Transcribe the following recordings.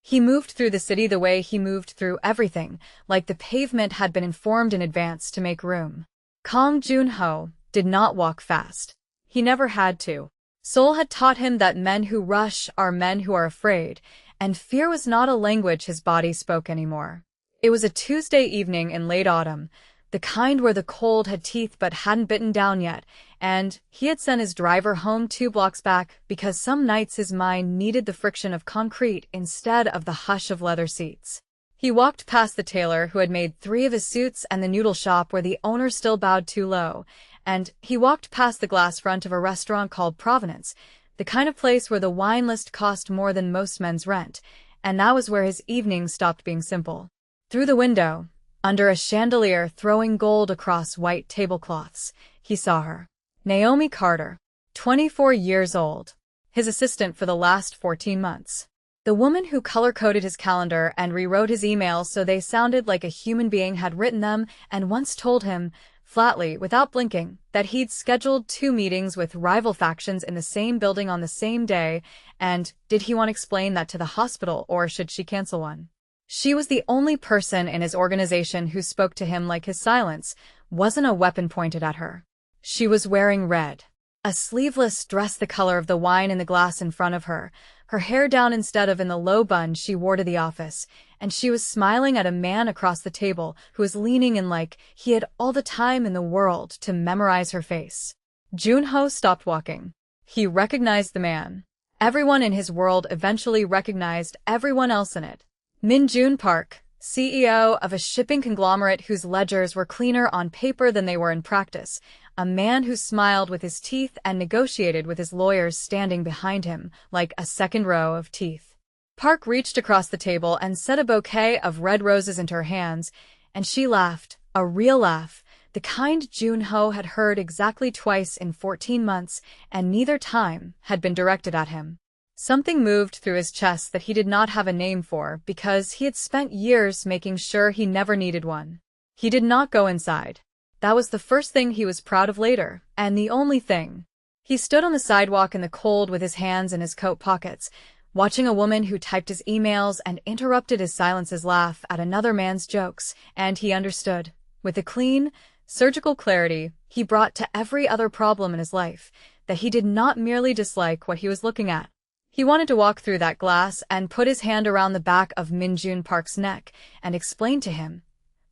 He moved through the city the way he moved through everything, like the pavement had been informed in advance to make room. Kang Joon-ho did not walk fast. He never had to. Seoul had taught him that men who rush are men who are afraid, and fear was not a language his body spoke anymore. It was a Tuesday evening in late autumn, the kind where the cold had teeth but hadn't bitten down yet, and he had sent his driver home 2 blocks back because some nights his mind needed the friction of concrete instead of the hush of leather seats. He walked past the tailor who had made 3 of his suits and the noodle shop where the owner still bowed too low, and he walked past the glass front of a restaurant called Provenance, the kind of place where the wine list cost more than most men's rent, and that was where his evenings stopped being simple. Through the window, under a chandelier throwing gold across white tablecloths, he saw her. Naomi Carter, 24 years old, his assistant for the last 14 months. The woman who color-coded his calendar and rewrote his emails so they sounded like a human being had written them and once told him, flatly, without blinking, that he'd scheduled 2 meetings with rival factions in the same building on the same day, and did he want to explain that to the hospital or should she cancel one? She was the only person in his organization who spoke to him like his silence wasn't a weapon pointed at her. She was wearing red. A sleeveless dress the color of the wine in the glass in front of her, her hair down instead of in the low bun she wore to the office, and she was smiling at a man across the table who was leaning in like he had all the time in the world to memorize her face. Joon-ho stopped walking. He recognized the man. Everyone in his world eventually recognized everyone else in it. Min Joon Park, CEO of a shipping conglomerate whose ledgers were cleaner on paper than they were in practice, a man who smiled with his teeth and negotiated with his lawyers standing behind him like a second row of teeth. Park reached across the table and set a bouquet of red roses into her hands, and she laughed, a real laugh, the kind Joon-ho had heard exactly twice in 14 months, and neither time had been directed at him. Something moved through his chest that he did not have a name for because he had spent years making sure he never needed one. He did not go inside. That was the first thing he was proud of later, and the only thing. He stood on the sidewalk in the cold with his hands in his coat pockets, watching a woman who typed his emails and interrupted his silences laugh at another man's jokes, and he understood. With a clean, surgical clarity he brought to every other problem in his life, that he did not merely dislike what he was looking at. He wanted to walk through that glass and put his hand around the back of Min Joon Park's neck and explain to him,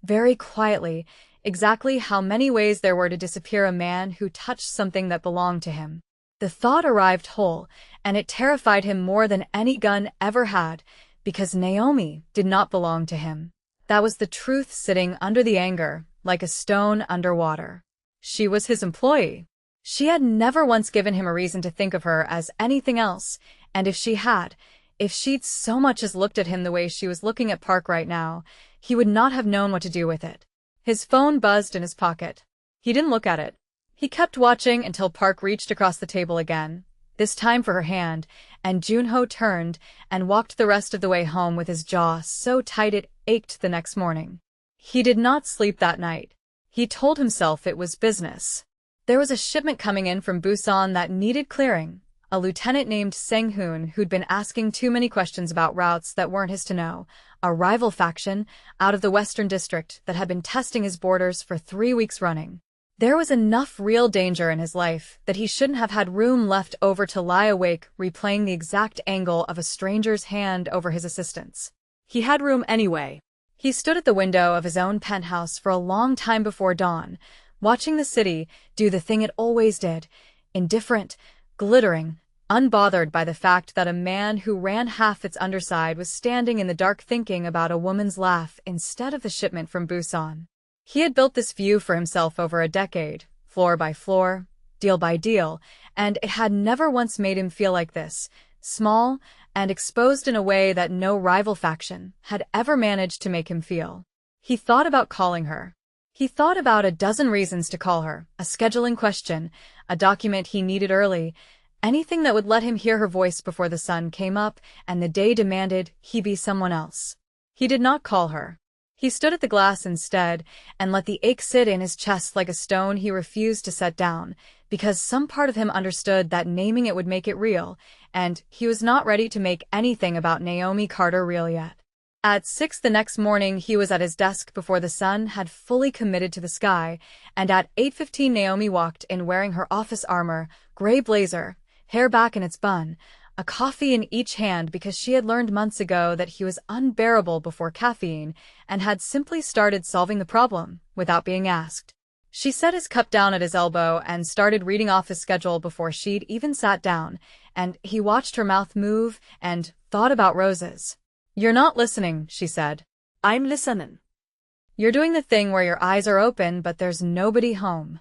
very quietly, exactly how many ways there were to disappear a man who touched something that belonged to him. The thought arrived whole, and it terrified him more than any gun ever had, because Naomi did not belong to him. That was the truth sitting under the anger, like a stone under water. She was his employee. She had never once given him a reason to think of her as anything else, and if she had, if she'd so much as looked at him the way she was looking at Park right now, he would not have known what to do with it. His phone buzzed in his pocket. He didn't look at it. He kept watching until Park reached across the table again, this time for her hand, and Joon-ho turned and walked the rest of the way home with his jaw so tight it ached the next morning. He did not sleep that night. He told himself it was business. There was a shipment coming in from Busan that needed clearing. A lieutenant named Sang-hoon who'd been asking too many questions about routes that weren't his to know, a rival faction out of the Western District that had been testing his borders for 3 weeks running. There was enough real danger in his life that he shouldn't have had room left over to lie awake replaying the exact angle of a stranger's hand over his assistant's. He had room anyway. He stood at the window of his own penthouse for a long time before dawn, watching the city do the thing it always did, indifferent, glittering, unbothered by the fact that a man who ran half its underside was standing in the dark thinking about a woman's laugh instead of the shipment from Busan. He had built this view for himself over a decade, floor by floor, deal by deal, and it had never once made him feel like this, small and exposed in a way that no rival faction had ever managed to make him feel. He thought about calling her. He thought about a dozen reasons to call her, a scheduling question, a document he needed early, anything that would let him hear her voice before the sun came up and the day demanded he be someone else. He did not call her. He stood at the glass instead and let the ache sit in his chest like a stone he refused to set down, because some part of him understood that naming it would make it real, and he was not ready to make anything about Naomi Carter real yet. At 6 the next morning, he was at his desk before the sun had fully committed to the sky, and at 8:15 Naomi walked in wearing her office armor, gray blazer, hair back in its bun, a coffee in each hand because she had learned months ago that he was unbearable before caffeine and had simply started solving the problem without being asked. She set his cup down at his elbow and started reading off his schedule before she'd even sat down, and he watched her mouth move and thought about roses. "You're not listening," she said. I'm listening. "You're doing the thing where your eyes are open but there's nobody home."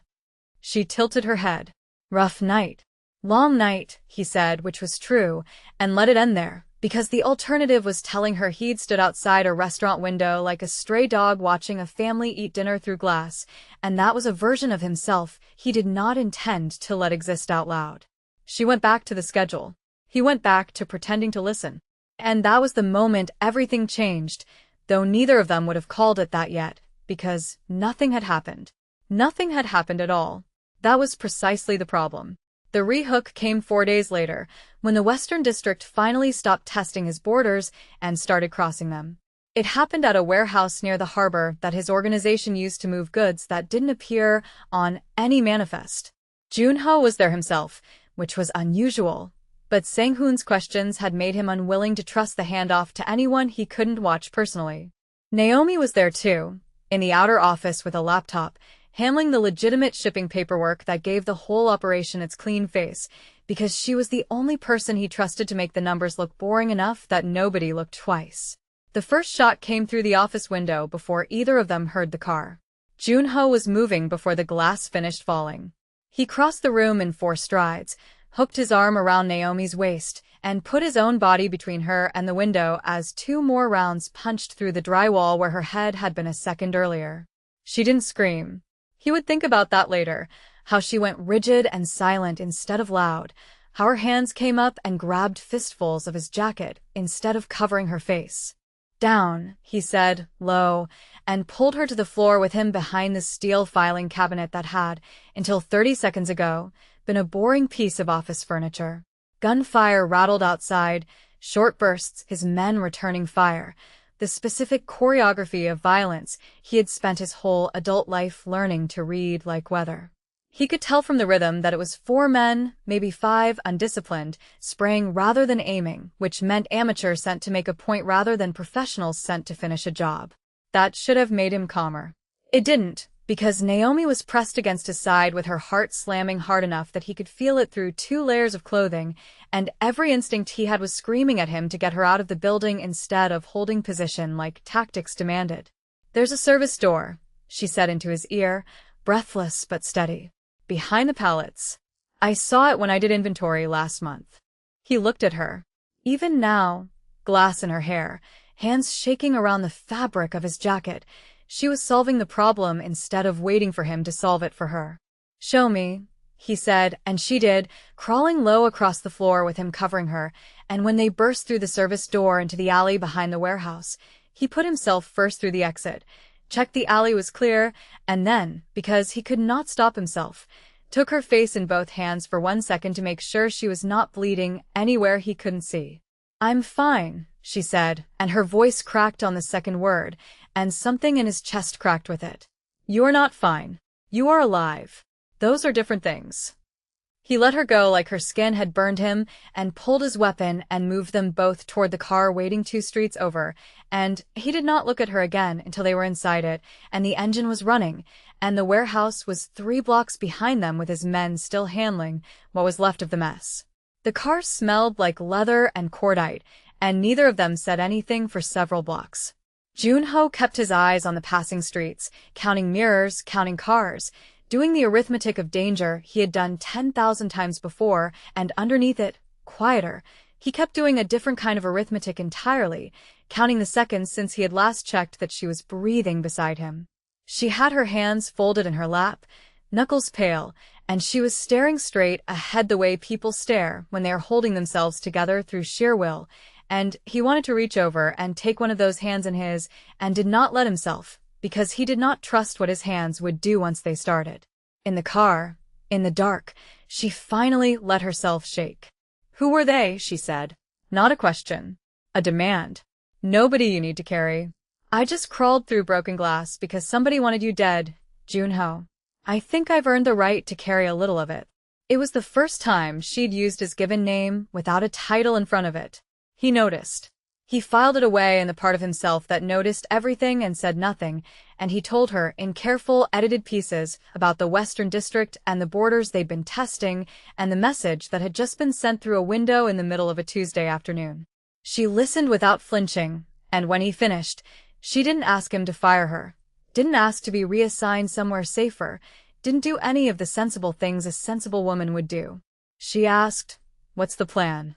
She tilted her head. "Rough night." "Long night," he said, which was true, and let it end there, because the alternative was telling her he'd stood outside a restaurant window like a stray dog watching a family eat dinner through glass, and that was a version of himself he did not intend to let exist out loud. She went back to the schedule. He went back to pretending to listen. And that was the moment everything changed, though neither of them would have called it that yet, because nothing had happened. Nothing had happened at all. That was precisely the problem. The rehook came 4 days later, when the Western District finally stopped testing his borders and started crossing them. It happened at a warehouse near the harbor that his organization used to move goods that didn't appear on any manifest. Junho was there himself, which was unusual, but Sang-hoon's questions had made him unwilling to trust the handoff to anyone he couldn't watch personally. Naomi was there too, in the outer office with a laptop, handling the legitimate shipping paperwork that gave the whole operation its clean face, because she was the only person he trusted to make the numbers look boring enough that nobody looked twice. The first shot came through the office window before either of them heard the car. Junho was moving before the glass finished falling. He crossed the room in 4 strides, hooked his arm around Naomi's waist, and put his own body between her and the window as 2 more rounds punched through the drywall where her head had been a second earlier. She didn't scream. He would think about that later, how she went rigid and silent instead of loud, how her hands came up and grabbed fistfuls of his jacket instead of covering her face. "Down," he said, low, and pulled her to the floor with him behind the steel filing cabinet that had, until 30 seconds ago, been a boring piece of office furniture. Gunfire rattled outside, short bursts, his men returning fire, the specific choreography of violence he had spent his whole adult life learning to read like weather. He could tell from the rhythm that it was 4 men, maybe 5, undisciplined, spraying rather than aiming, which meant amateurs sent to make a point rather than professionals sent to finish a job. That should have made him calmer. It didn't, because Naomi was pressed against his side with her heart slamming hard enough that he could feel it through 2 layers of clothing, and every instinct he had was screaming at him to get her out of the building instead of holding position like tactics demanded. "There's a service door," she said into his ear, breathless but steady. "Behind the pallets. I saw it when I did inventory last month." He looked at her. Even now, glass in her hair, hands shaking around the fabric of his jacket, she was solving the problem instead of waiting for him to solve it for her. "Show me," he said, and she did, crawling low across the floor with him covering her, and when they burst through the service door into the alley behind the warehouse, he put himself first through the exit, checked the alley was clear, and then, because he could not stop himself, took her face in both hands for 1 second to make sure she was not bleeding anywhere he couldn't see. "I'm fine," she said, and her voice cracked on the second word, and something in his chest cracked with it. "You're not fine. You are alive. Those are different things." He let her go like her skin had burned him, and pulled his weapon and moved them both toward the car waiting 2 streets over, and he did not look at her again until they were inside it, and the engine was running, and the warehouse was 3 blocks behind them with his men still handling what was left of the mess. The car smelled like leather and cordite, and neither of them said anything for several blocks. Junho kept his eyes on the passing streets, counting mirrors, counting cars, doing the arithmetic of danger he had done 10,000 times before, and underneath it, quieter, he kept doing a different kind of arithmetic entirely, counting the seconds since he had last checked that she was breathing beside him. She had her hands folded in her lap, knuckles pale, and she was staring straight ahead the way people stare when they are holding themselves together through sheer will, and he wanted to reach over and take one of those hands in his, and did not let himself, because he did not trust what his hands would do once they started. In the car, in the dark, she finally let herself shake. "Who were they?" she said. Not a question. A demand. "Nobody you need to carry. I just crawled through broken glass because somebody wanted you dead, Junho. I think I've earned the right to carry a little of it." It was the first time she'd used his given name without a title in front of it. He noticed. He filed it away in the part of himself that noticed everything and said nothing, and he told her in careful, edited pieces about the Western District and the borders they'd been testing and the message that had just been sent through a window in the middle of a Tuesday afternoon. She listened without flinching, and when he finished, she didn't ask him to fire her, didn't ask to be reassigned somewhere safer, didn't do any of the sensible things a sensible woman would do. She asked, "What's the plan?"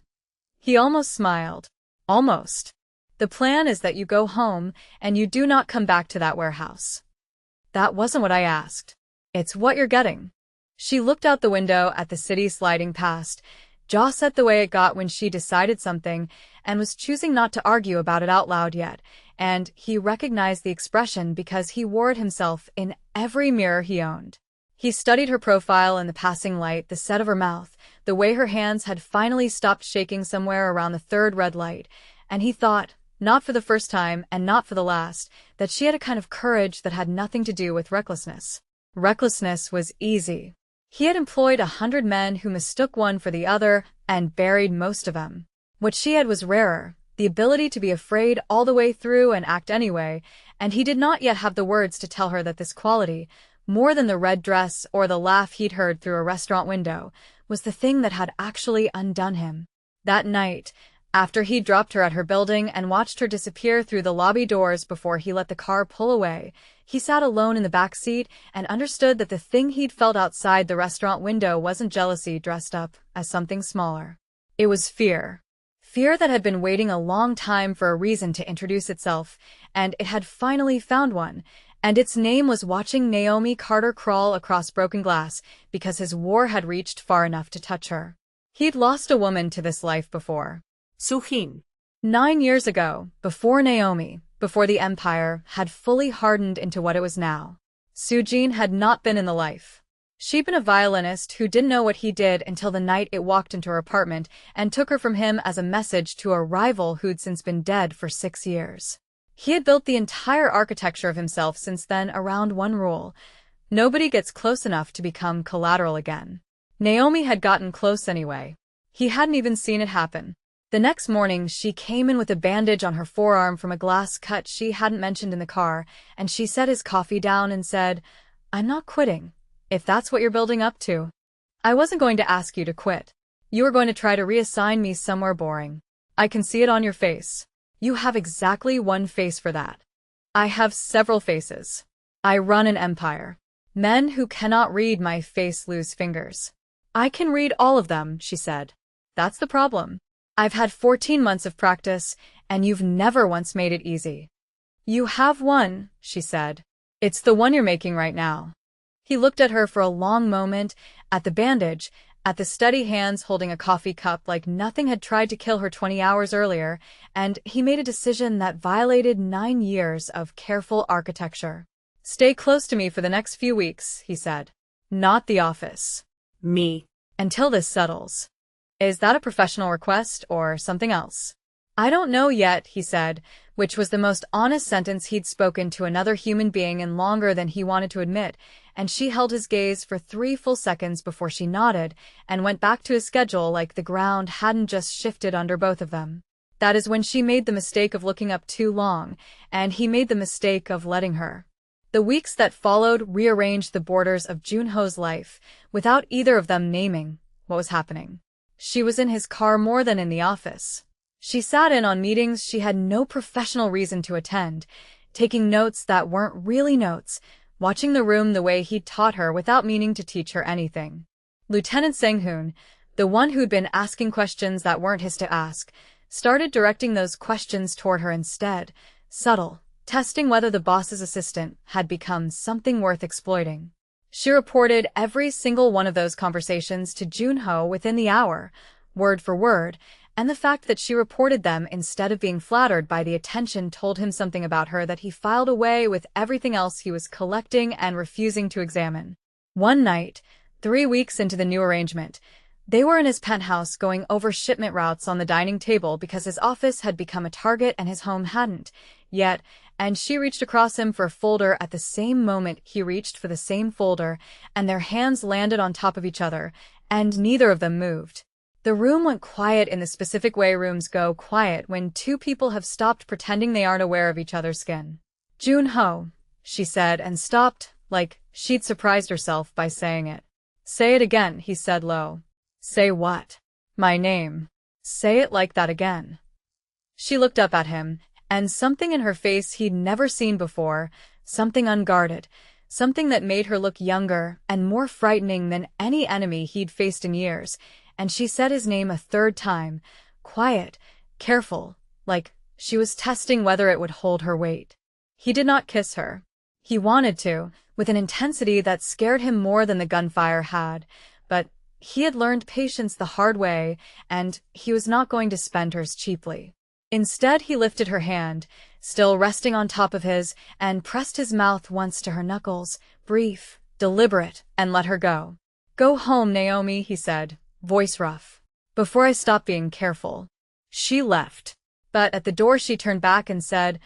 He almost smiled. Almost. "The plan is that you go home and you do not come back to that warehouse." "That wasn't what I asked." "It's what you're getting." She looked out the window at the city sliding past, jaw set the way it got when she decided something, and was choosing not to argue about it out loud yet, and he recognized the expression because he wore it himself in every mirror he owned. He studied her profile in the passing light, the set of her mouth, the way her hands had finally stopped shaking somewhere around the third red light, and he thought, not for the first time and not for the last, that she had a kind of courage that had nothing to do with recklessness. Recklessness was easy. He had employed 100 men who mistook one for the other and buried most of them. What she had was rarer, the ability to be afraid all the way through and act anyway, and he did not yet have the words to tell her that this quality, more than the red dress or the laugh he'd heard through a restaurant window, was the thing that had actually undone him. That night, after he'd dropped her at her building and watched her disappear through the lobby doors before he let the car pull away, he sat alone in the back seat and understood that the thing he'd felt outside the restaurant window wasn't jealousy dressed up as something smaller. It was fear. Fear that had been waiting a long time for a reason to introduce itself, and it had finally found one, and its name was watching Naomi Carter crawl across broken glass because his war had reached far enough to touch her. He'd lost a woman to this life before. Suhin. 9 years ago, before Naomi, before the empire had fully hardened into what it was now. Sujin had not been in the life. She'd been a violinist who didn't know what he did until the night it walked into her apartment and took her from him as a message to a rival who'd since been dead for 6 years. He had built the entire architecture of himself since then around one rule: nobody gets close enough to become collateral again. Naomi had gotten close anyway. He hadn't even seen it happen. The next morning, she came in with a bandage on her forearm from a glass cut she hadn't mentioned in the car, and she set his coffee down and said, "I'm not quitting, if that's what you're building up to. I wasn't going to ask you to quit. You were going to try to reassign me somewhere boring. I can see it on your face. You have exactly one face for that. I have several faces. I run an empire. Men who cannot read my face lose fingers. I can read all of them," she said. "That's the problem. I've had 14 months of practice, and you've never once made it easy." "You have one," she said. "It's the one you're making right now." He looked at her for a long moment, at the bandage, at the steady hands holding a coffee cup like nothing had tried to kill her 20 hours earlier, and he made a decision that violated 9 years of careful architecture. "Stay close to me for the next few weeks," he said. "Not the office." Me. "Until this settles." "Is that a professional request or something else?" "I don't know yet," he said, which was the most honest sentence he'd spoken to another human being in longer than he wanted to admit, and she held his gaze for 3 full seconds before she nodded and went back to his schedule like the ground hadn't just shifted under both of them. That is when she made the mistake of looking up too long, and he made the mistake of letting her. The weeks that followed rearranged the borders of Junho's life, without either of them naming what was happening. She was in his car more than in the office. She sat in on meetings she had no professional reason to attend, taking notes that weren't really notes, watching the room the way he'd taught her without meaning to teach her anything. Lieutenant Sang-hoon, the one who'd been asking questions that weren't his to ask, started directing those questions toward her instead, subtle, testing whether the boss's assistant had become something worth exploiting. She reported every single one of those conversations to Junho within the hour, word for word, and the fact that she reported them instead of being flattered by the attention told him something about her that he filed away with everything else he was collecting and refusing to examine. One night, 3 weeks into the new arrangement, they were in his penthouse going over shipment routes on the dining table because his office had become a target and his home hadn't yet, and she reached across him for a folder at the same moment he reached for the same folder, and their hands landed on top of each other, and neither of them moved. The room went quiet in the specific way rooms go quiet when two people have stopped pretending they aren't aware of each other's skin. "Jun-ho," she said, and stopped, like she'd surprised herself by saying it. "Say it again," he said low. "Say what?" "My name." "Say it like that again." She looked up at him, and something in her face he'd never seen before, something unguarded, something that made her look younger and more frightening than any enemy he'd faced in years, and she said his name a third time, quiet, careful, like she was testing whether it would hold her weight. He did not kiss her. He wanted to, with an intensity that scared him more than the gunfire had, but he had learned patience the hard way, and he was not going to spend hers cheaply. Instead, he lifted her hand, still resting on top of his, and pressed his mouth once to her knuckles, brief, deliberate, and let her go. "Go home, Naomi," he said, voice rough. "Before I stop being careful." She left. But at the door she turned back and said,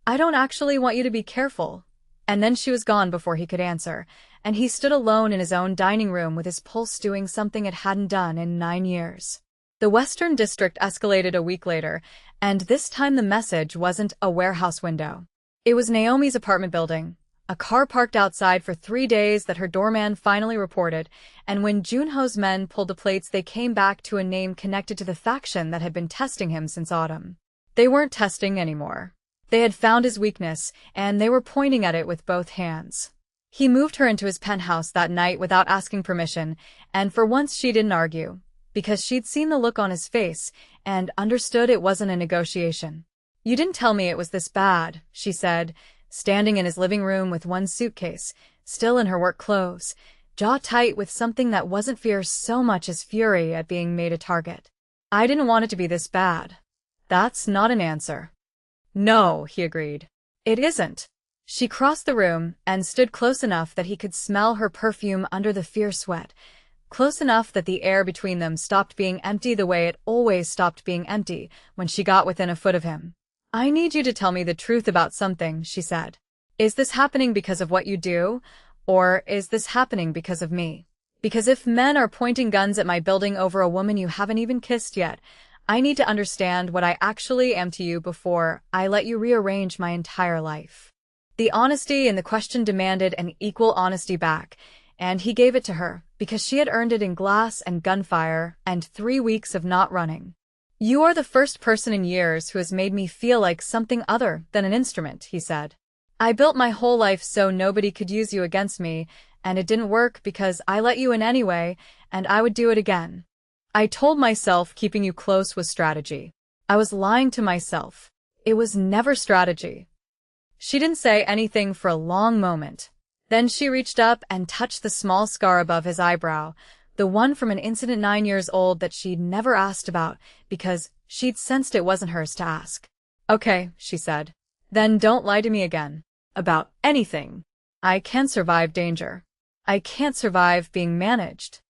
"I don't actually want you to be careful." And then she was gone before he could answer, and he stood alone in his own dining room with his pulse doing something it hadn't done in 9 years. The Western District escalated a week later, and this time the message wasn't a warehouse window. It was Naomi's apartment building, a car parked outside for 3 days that her doorman finally reported, and when Junho's men pulled the plates they came back to a name connected to the faction that had been testing him since autumn. They weren't testing anymore. They had found his weakness, and they were pointing at it with both hands. He moved her into his penthouse that night without asking permission, and for once she didn't argue, because she'd seen the look on his face and understood it wasn't a negotiation. "You didn't tell me it was this bad," she said, standing in his living room with one suitcase, still in her work clothes, jaw tight with something that wasn't fear so much as fury at being made a target. "I didn't want it to be this bad." "That's not an answer." "No," he agreed. "It isn't." She crossed the room and stood close enough that he could smell her perfume under the fierce sweat, close enough that the air between them stopped being empty the way it always stopped being empty when she got within a foot of him. "I need you to tell me the truth about something," she said. "Is this happening because of what you do, or is this happening because of me? Because if men are pointing guns at my building over a woman you haven't even kissed yet, I need to understand what I actually am to you before I let you rearrange my entire life." The honesty in the question demanded an equal honesty back, and he gave it to her, because she had earned it in glass and gunfire and 3 weeks of not running. "You are the first person in years who has made me feel like something other than an instrument," he said. "I built my whole life so nobody could use you against me, and it didn't work because I let you in anyway, and I would do it again. I told myself keeping you close was strategy. I was lying to myself. It was never strategy." She didn't say anything for a long moment. Then she reached up and touched the small scar above his eyebrow, the one from an incident 9 years old that she'd never asked about because she'd sensed it wasn't hers to ask. "Okay," she said. "Then don't lie to me again. About anything. I can survive danger. I can't survive being managed."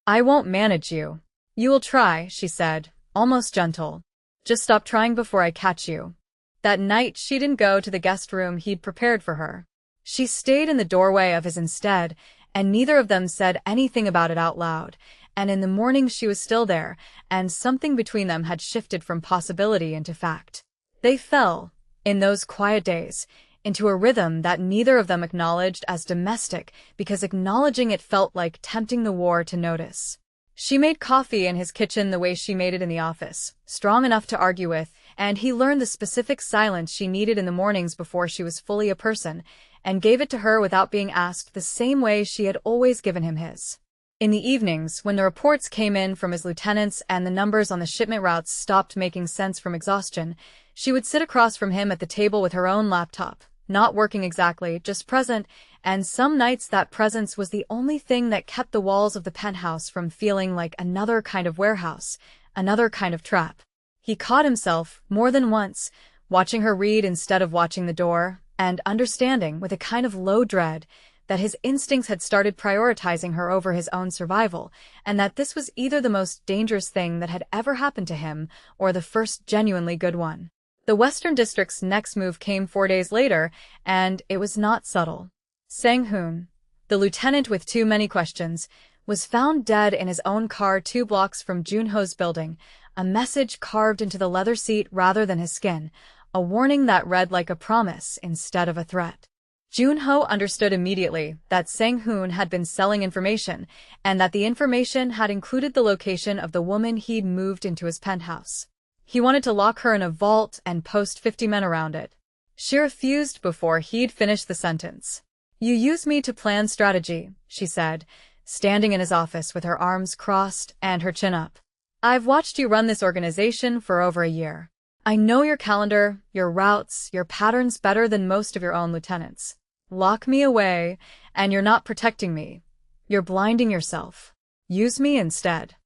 "I won't manage you." "You will try," she said, almost gentle. "Just stop trying before I catch you." That night she didn't go to the guest room he'd prepared for her. She stayed in the doorway of his instead, and neither of them said anything about it out loud, and in the morning she was still there, and something between them had shifted from possibility into fact. They fell, in those quiet days, into a rhythm that neither of them acknowledged as domestic because acknowledging it felt like tempting the war to notice. She made coffee in his kitchen the way she made it in the office, strong enough to argue with, and he learned the specific silence she needed in the mornings before she was fully a person, and gave it to her without being asked the same way she had always given him his. In the evenings, when the reports came in from his lieutenants and the numbers on the shipment routes stopped making sense from exhaustion, she would sit across from him at the table with her own laptop, not working exactly, just present, and some nights that presence was the only thing that kept the walls of the penthouse from feeling like another kind of warehouse, another kind of trap. He caught himself, more than once, watching her read instead of watching the door, and understanding, with a kind of low dread, that his instincts had started prioritizing her over his own survival, and that this was either the most dangerous thing that had ever happened to him, or the first genuinely good one. The Western District's next move came 4 days later, and it was not subtle. Sang-hoon, the lieutenant with too many questions, was found dead in his own car 2 blocks from Junho's building, a message carved into the leather seat rather than his skin, a warning that read like a promise instead of a threat. Junho understood immediately that Sang-hoon had been selling information, and that the information had included the location of the woman he'd moved into his penthouse. He wanted to lock her in a vault and post 50 men around it. She refused before he'd finished the sentence. "You use me to plan strategy," she said, standing in his office with her arms crossed and her chin up. "I've watched you run this organization for over a year. I know your calendar, your routes, your patterns better than most of your own lieutenants. Lock me away, and you're not protecting me. You're blinding yourself. Use me instead."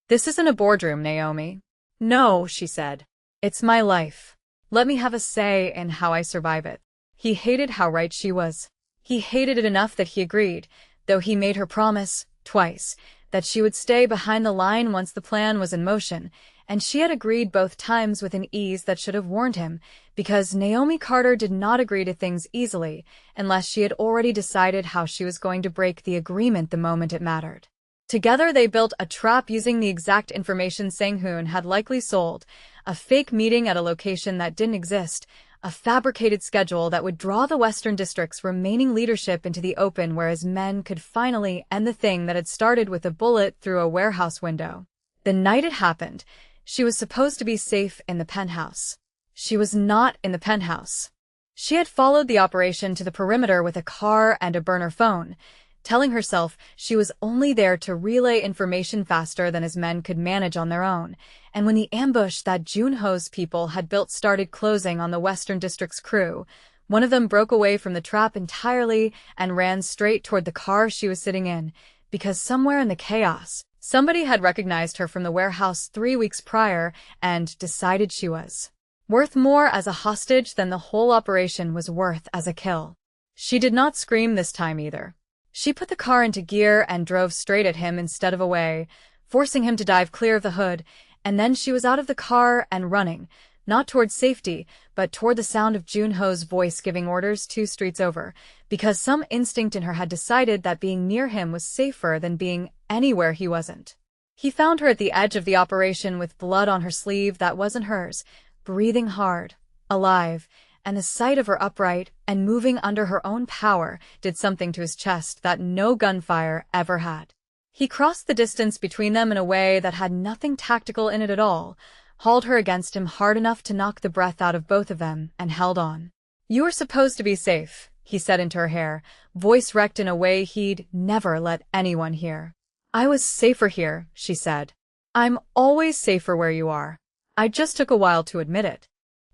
"This isn't a boardroom, Naomi." "No," she said. "It's my life. Let me have a say in how I survive it." He hated how right she was. He hated it enough that he agreed, though he made her promise, twice, that she would stay behind the line once the plan was in motion, and she had agreed both times with an ease that should have warned him, because Naomi Carter did not agree to things easily, unless she had already decided how she was going to break the agreement the moment it mattered. Together they built a trap using the exact information Sang-hoon had likely sold, a fake meeting at a location that didn't exist, a fabricated schedule that would draw the Western District's remaining leadership into the open where his men could finally end the thing that had started with a bullet through a warehouse window. The night it happened, she was supposed to be safe in the penthouse. She was not in the penthouse. She had followed the operation to the perimeter with a car and a burner phone, telling herself she was only there to relay information faster than his men could manage on their own, and when the ambush that Junho's people had built started closing on the Western District's crew, one of them broke away from the trap entirely and ran straight toward the car she was sitting in, because somewhere in the chaos, somebody had recognized her from the warehouse 3 weeks prior and decided she was worth more as a hostage than the whole operation was worth as a kill. She did not scream this time either. She put the car into gear and drove straight at him instead of away, forcing him to dive clear of the hood, and then she was out of the car and running, not toward safety, but toward the sound of Junho's voice giving orders 2 streets over, because some instinct in her had decided that being near him was safer than being anywhere he wasn't. He found her at the edge of the operation with blood on her sleeve that wasn't hers, breathing hard, alive, and the sight of her upright and moving under her own power did something to his chest that no gunfire ever had. He crossed the distance between them in a way that had nothing tactical in it at all, hauled her against him hard enough to knock the breath out of both of them, and held on. "You were supposed to be safe," he said into her hair, voice wrecked in a way he'd never let anyone hear. "I was safer here," she said. "I'm always safer where you are. I just took a while to admit it."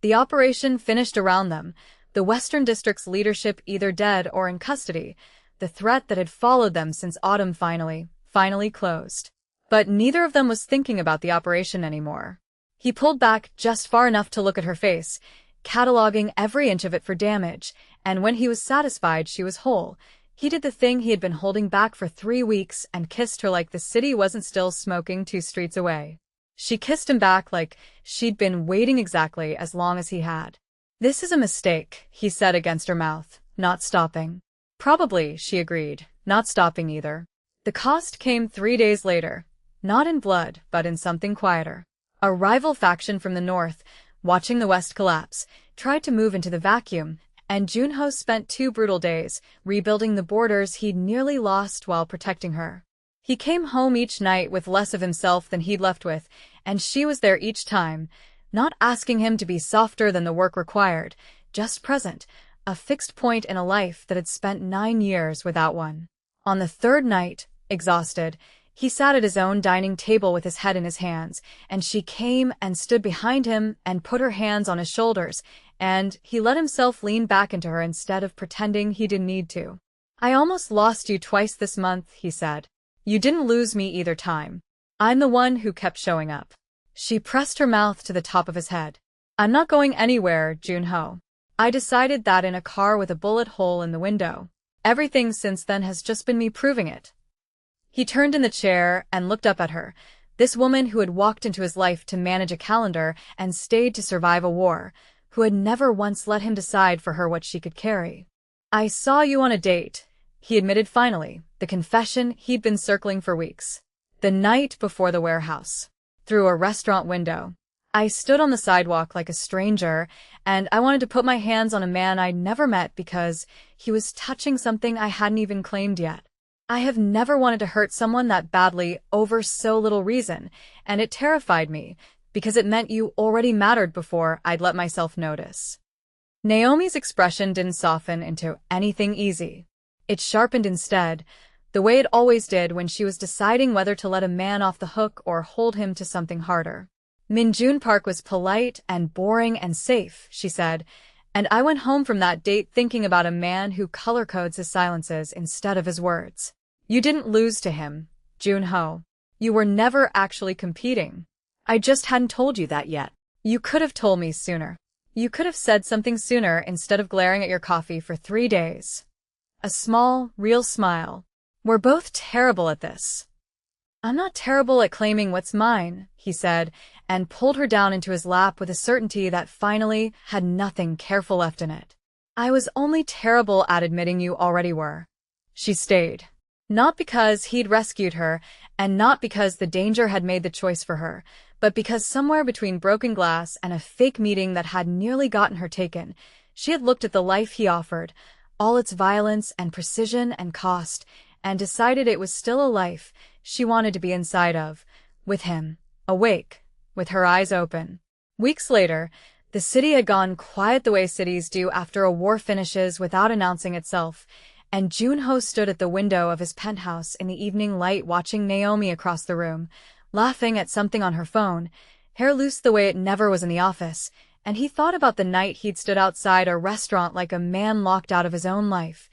The operation finished around them, the Western District's leadership either dead or in custody, the threat that had followed them since autumn finally closed. But neither of them was thinking about the operation anymore. He pulled back just far enough to look at her face, cataloging every inch of it for damage, and when he was satisfied she was whole, he did the thing he had been holding back for 3 weeks and kissed her like the city wasn't still smoking 2 streets away. She kissed him back like she'd been waiting exactly as long as he had. "This is a mistake," he said against her mouth, not stopping. "Probably," she agreed, not stopping either. The cost came 3 days later, not in blood, but in something quieter. A rival faction from the north, watching the West collapse, tried to move into the vacuum, and Junho spent 2 brutal days rebuilding the borders he'd nearly lost while protecting her. He came home each night with less of himself than he'd left with, and she was there each time, not asking him to be softer than the work required, just present, a fixed point in a life that had spent 9 years without one. On the 3rd night, exhausted, he sat at his own dining table with his head in his hands, and she came and stood behind him and put her hands on his shoulders, and he let himself lean back into her instead of pretending he didn't need to. "I almost lost you twice this month," he said. "You didn't lose me either time. I'm the one who kept showing up." She pressed her mouth to the top of his head. I'm not going anywhere, Junho. I decided that in a car with a bullet hole in the window. Everything since then has just been me proving it. He turned in the chair and looked up at her, this woman who had walked into his life to manage a calendar and stayed to survive a war, who had never once let him decide for her what she could carry. I saw you on a date, he admitted finally, the confession he'd been circling for weeks. The night before the warehouse. Through a restaurant window. I stood on the sidewalk like a stranger, and I wanted to put my hands on a man I'd never met because he was touching something I hadn't even claimed yet. I have never wanted to hurt someone that badly over so little reason, and it terrified me, because it meant you already mattered before I'd let myself notice. Naomi's expression didn't soften into anything easy. It sharpened instead, the way it always did when she was deciding whether to let a man off the hook or hold him to something harder. Minjun Park was polite and boring and safe, she said, and I went home from that date thinking about a man who color codes his silences instead of his words. You didn't lose to him, Junho. You were never actually competing. I just hadn't told you that yet. You could have told me sooner. You could have said something sooner instead of glaring at your coffee for 3 days. A small, real smile. We're both terrible at this. I'm not terrible at claiming what's mine, he said, and pulled her down into his lap with a certainty that finally had nothing careful left in it. I was only terrible at admitting you already were. She stayed. Not because he'd rescued her, and not because the danger had made the choice for her, but because somewhere between broken glass and a fake meeting that had nearly gotten her taken, she had looked at the life he offered, all its violence and precision and cost, and decided it was still a life she wanted to be inside of, with him, awake, with her eyes open. Weeks later, the city had gone quiet the way cities do after a war finishes without announcing itself, and Junho stood at the window of his penthouse in the evening light watching Naomi across the room, laughing at something on her phone, hair loose the way it never was in the office, and he thought about the night he'd stood outside a restaurant like a man locked out of his own life,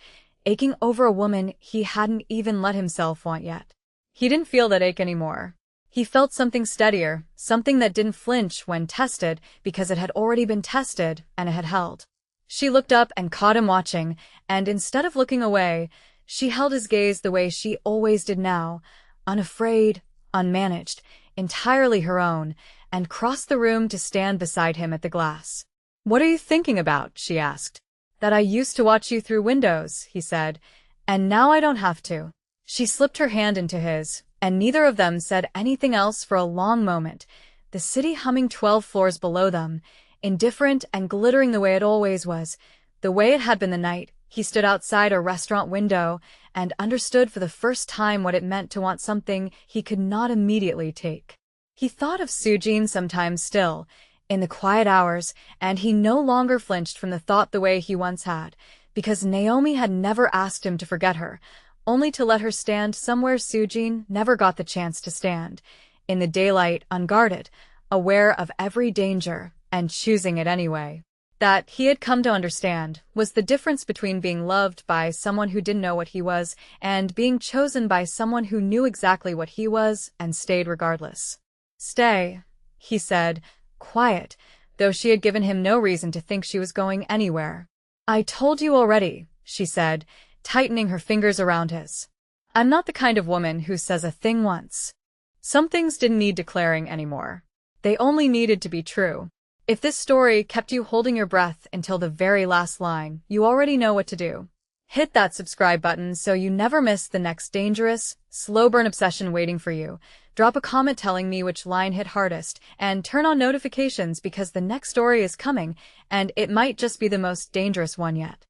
aching over a woman he hadn't even let himself want yet. He didn't feel that ache anymore. He felt something steadier, something that didn't flinch when tested because it had already been tested and it had held. She looked up and caught him watching, and instead of looking away, she held his gaze the way she always did now, unafraid, unmanaged, entirely her own, and crossed the room to stand beside him at the glass. What are you thinking about? She asked. That I used to watch you through windows, he said, and now I don't have to. She slipped her hand into his, and neither of them said anything else for a long moment, the city humming 12 floors below them, indifferent and glittering the way it always was, the way it had been the night he stood outside a restaurant window and understood for the first time what it meant to want something he could not immediately take. He thought of Sujin sometimes still, in the quiet hours, and he no longer flinched from the thought the way he once had, because Naomi had never asked him to forget her, only to let her stand somewhere Sujin never got the chance to stand, in the daylight, unguarded, aware of every danger, and choosing it anyway. That, he had come to understand, was the difference between being loved by someone who didn't know what he was and being chosen by someone who knew exactly what he was and stayed regardless. Stay, he said, quiet, though she had given him no reason to think she was going anywhere. I told you already, she said, tightening her fingers around his. I'm not the kind of woman who says a thing once. Some things didn't need declaring anymore. They only needed to be true. If this story kept you holding your breath until the very last line, you already know what to do. Hit that subscribe button so you never miss the next dangerous, slow-burn obsession waiting for you. Drop a comment telling me which line hit hardest, and turn on notifications because the next story is coming, and it might just be the most dangerous one yet.